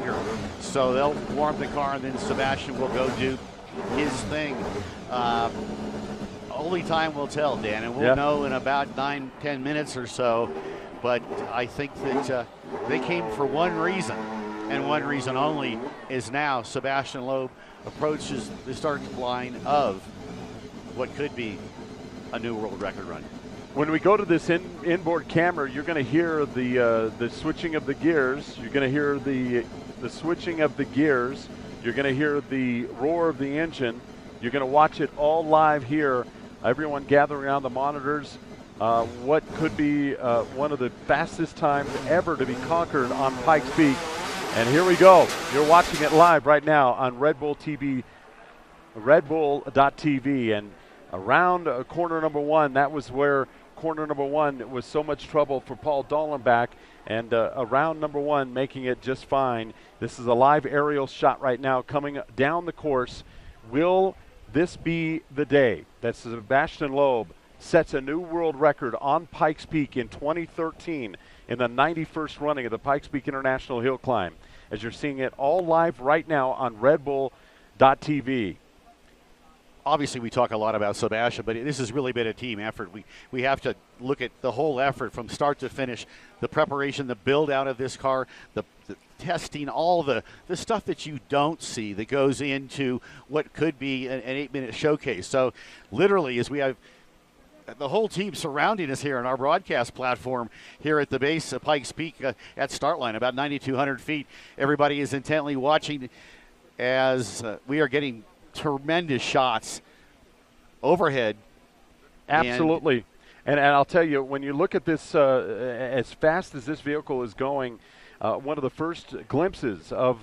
longer. So they'll warm the car, and then Sebastan will go do his thing. Only time will tell, Dan, and we'll know in about 9-10 minutes or so. But I think that they came for one reason, and one reason only, is now Sebastan Loeb approaches the start line of what could be a new world record run. When we go to this inboard camera, you're going to hear the switching of the gears. You're going to hear the switching of the gears. You're going to hear the roar of the engine. You're going to watch it all live here. Everyone gathering around the monitors. What could be one of the fastest times ever to be conquered on Pikes Peak. And here we go. You're watching it live right now on Red Bull TV, redbull.tv. And around corner number one, that was where corner number one was so much trouble for Paul Dallenbach, and around number one making it just fine. This is a live aerial shot right now coming down the course. Will this be the day that Sebastan Loeb sets a new world record on Pikes Peak in 2013 in the 91st running of the Pikes Peak International Hill Climb? As you're seeing it all live right now on redbull.tv. Obviously, we talk a lot about Sebastan, but this has really been a team effort. We have to look at the whole effort from start to finish, the preparation, the build-out of this car, the testing, all the stuff that you don't see that goes into what could be an 8-minute showcase. So literally, as we have the whole team surrounding us here on our broadcast platform here at the base of Pikes Peak at start line, about 9,200 feet, everybody is intently watching as we are getting tremendous shots overhead. Absolutely. And I'll tell you, when you look at this, as fast as this vehicle is going, one of the first glimpses of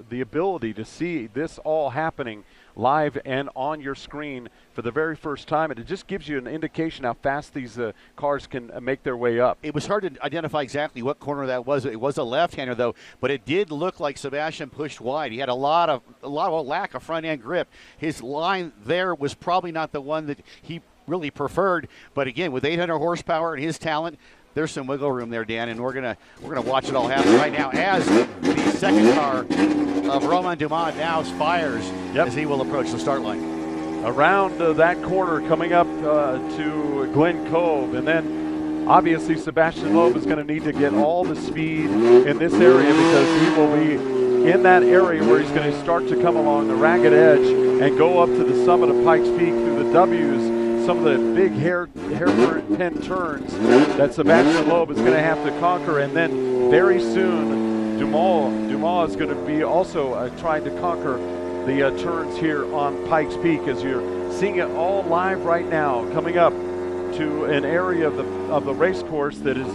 the ability to see this all happening live and on your screen for the very first time, and it just gives you an indication how fast these cars can make their way up. It was hard to identify exactly what corner that was. It was a left-hander though, but it did look like Sebastan pushed wide. He had a lot of lack of front-end grip. His line there was probably not the one that he really preferred, but again, with 800 horsepower and his talent, there's some wiggle room there, Dan, and we're gonna watch it all happen right now as the second car of Romain Dumas now fires as he will approach the start line. Around that corner, coming up to Glen Cove, and then obviously Sebastan Loeb is going to need to get all the speed in this area because he will be in that area where he's going to start to come along the ragged edge and go up to the summit of Pikes Peak through the W's. Some of the big hairpin turns that Sebastan Loeb is going to have to conquer, and then very soon Dumas is going to be also trying to conquer the turns here on Pikes Peak, as you're seeing it all live right now, coming up to an area of the race course that is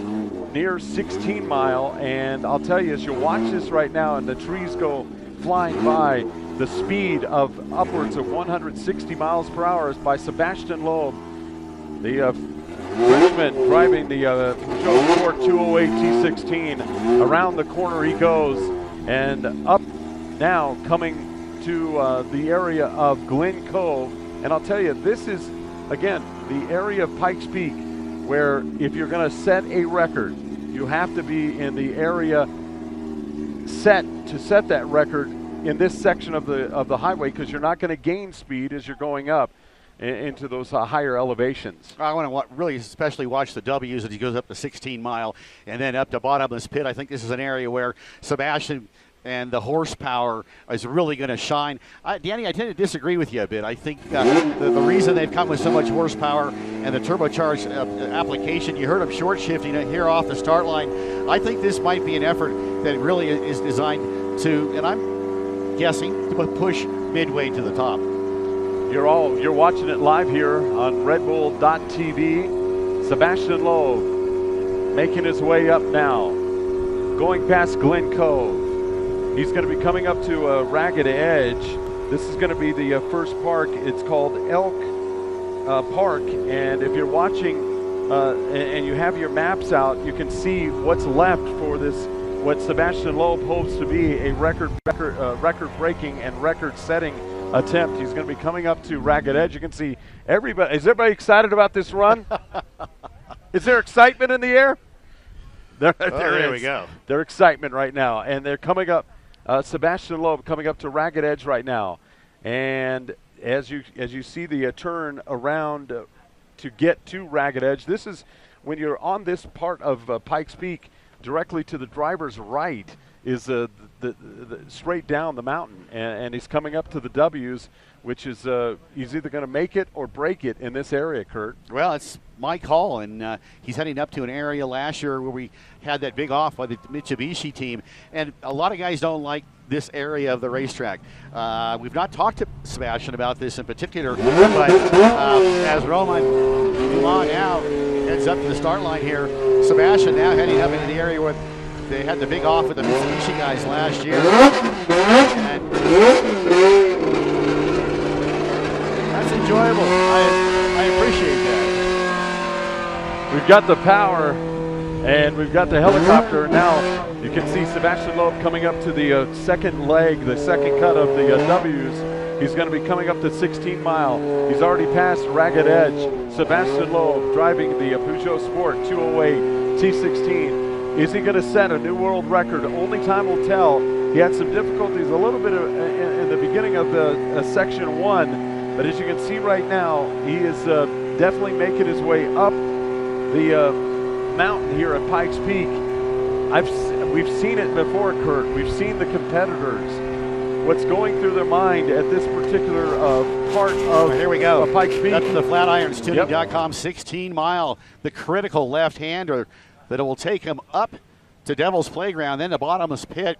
near 16 Mile. And I'll tell you, as you watch this right now and the trees go flying by, the speed of upwards of 160 miles per hour is by Sebastan Loeb, the Frenchman driving the Peugeot Sport 208 T16. Around the corner he goes, and up now coming to the area of Glen Cove. And I'll tell you, this is, again, the area of Pikes Peak where if you're going to set a record, you have to be in the area set that record in this section of the highway, because you're not going to gain speed as you're going up into those higher elevations. I want to really especially watch the W's as he goes up to 16 Mile and then up to bottomless pit. I think this is an area where Sebastan and the horsepower is really going to shine. Danny, I tend to disagree with you a bit. I think the reason they've come with so much horsepower and the turbocharged application, you heard them short shifting it here off the start line. I think this might be an effort that really is designed to, and I'm guessing, to push midway to the top. You're watching it live here on redbull.tv. Sebastan Loeb making his way up now, going past Glen Cove. He's going to be coming up to a ragged edge. This is going to be the first park. It's called Elk Park, and if you're watching and you have your maps out, you can see what's left for this, what Sebastan Loeb hopes to be a record-breaking and record-setting attempt. He's going to be coming up to ragged edge. You can see everybody. Is everybody excited about this run? Is there excitement in the air? There we go. Their excitement right now, and they're coming up Sebastan Loeb coming up to Ragged Edge right now. And as you see the turn around to get to Ragged Edge, this is when you're on this part of Pikes Peak, directly to the driver's right is the straight down the mountain, and he's coming up to the W's, which is he's either going to make it or break it in this area, Kurt. Well, it's Mike Hall, and he's heading up to an area last year where we had that big off by the Mitsubishi team, and a lot of guys don't like this area of the racetrack. We've not talked to Sebastan about this in particular, but as Roman Dumas now heads up to the start line here, Sebastan now heading up into the area where they had the big off with the Mitsubishi guys last year. And that's enjoyable. I appreciate that. We've got the power and we've got the helicopter. Now you can see Sebastan Loeb coming up to the second leg, the second cut of the W's. He's going to be coming up to 16 Mile. He's already passed Ragged Edge. Sebastan Loeb driving the Peugeot Sport 208 T16. Is he going to set a new world record? Only time will tell. He had some difficulties a little bit in the beginning of the section 1, but as you can see right now, he is definitely making his way up the mountain here at Pikes Peak. We've seen it before, Kurt. We've seen the competitors. What's going through their mind at this particular part of here we go. Pikes Peak. That's the FlatironsTuning.com 16 Mile, the critical left-hander that it will take him up to Devil's Playground, then the bottomless pit.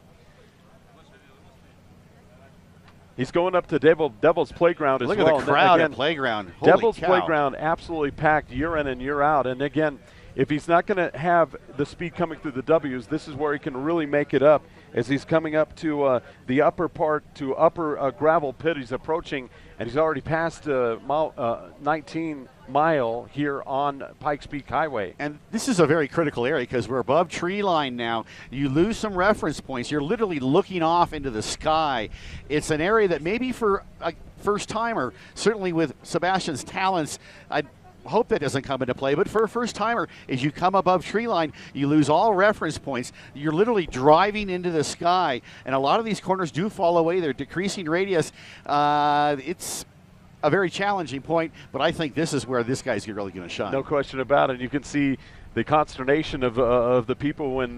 He's going up to Devil's Playground as well. Look at the crowd at Playground. Holy Devil's cow. Playground absolutely packed year in and year out. And again, if he's not going to have the speed coming through the W's, this is where he can really make it up as he's coming up to the upper part, to upper gravel pit. He's approaching, and he's already passed 19 Mile here on Pikes Peak Highway. And this is a very critical area because we're above tree line now. You lose some reference points. You're literally looking off into the sky. It's an area that maybe for a first timer, certainly with Sebastian's talents, I hope that doesn't come into play, but for a first timer, as you come above tree line, you lose all reference points. You're literally driving into the sky, and a lot of these corners do fall away. They're decreasing radius. It's a very challenging point, but I think this is where this guy's really going to shine. No question about it. You can see the consternation of the people when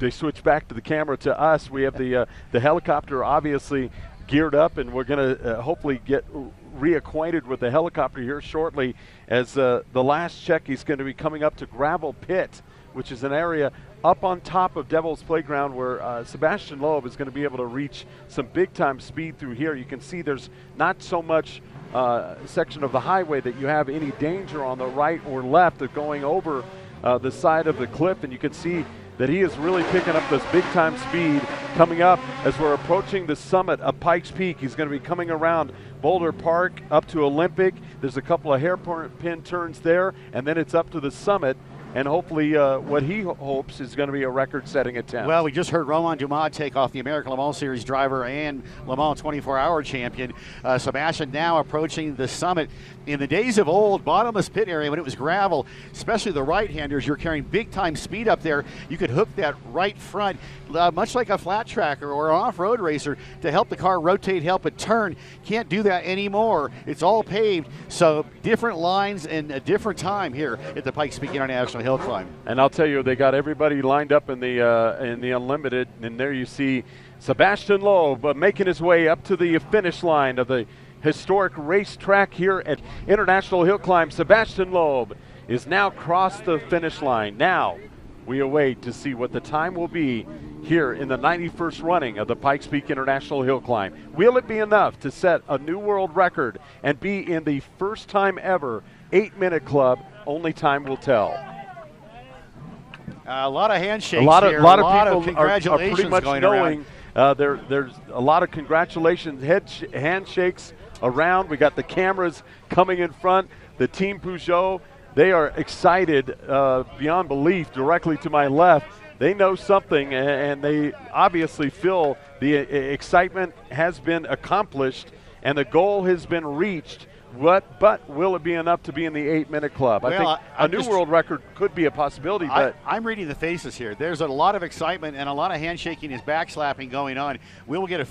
they switch back to the camera to us. We have the helicopter obviously geared up, and we're going to hopefully get reacquainted with the helicopter here shortly, as the last check he's going to be coming up to Gravel Pit, which is an area up on top of Devil's Playground where Sebastan Loeb is going to be able to reach some big-time speed through here. You can see there's not so much section of the highway that you have any danger on the right or left of going over the side of the cliff, and you can see that he is really picking up this big-time speed coming up as we're approaching the summit of Pikes Peak. He's going to be coming around Boulder Park up to Olympic. There's a couple of hairpin turns there, and then it's up to the summit. And hopefully what he hopes is going to be a record-setting attempt. Well, we just heard Roman Dumas take off, the American Le Mans Series driver and Le Mans 24-hour champion. Sebastan now approaching the summit. In the days of old, bottomless pit area, when it was gravel, especially the right-handers, you're carrying big-time speed up there. You could hook that right front, much like a flat tracker or an off-road racer, to help the car rotate, help it turn. Can't do that anymore. It's all paved, so different lines and a different time here at the Pikes Peak International Hill Climb. And I'll tell you, they got everybody lined up in the Unlimited, and there you see Sebastan Loeb making his way up to the finish line of the historic racetrack here at International Hill Climb. Sebastan Loeb is now crossed the finish line. Now we await to see what the time will be here in the 91st running of the Pikes Peak International Hill Climb. Will it be enough to set a new world record and be in the first time ever 8-minute club? Only time will tell. A lot of handshakes here. A lot of people are pretty much going knowing there's a lot of congratulations, handshakes around. We got the cameras coming in front. The Team Peugeot, they are excited beyond belief. Directly to my left, they know something, and they obviously feel the excitement has been accomplished and the goal has been reached But will it be enough to be in the 8-minute club? Well, I think a new world record could be a possibility. But I'm reading the faces here. There's a lot of excitement and a lot of handshaking and backslapping going on. We will get a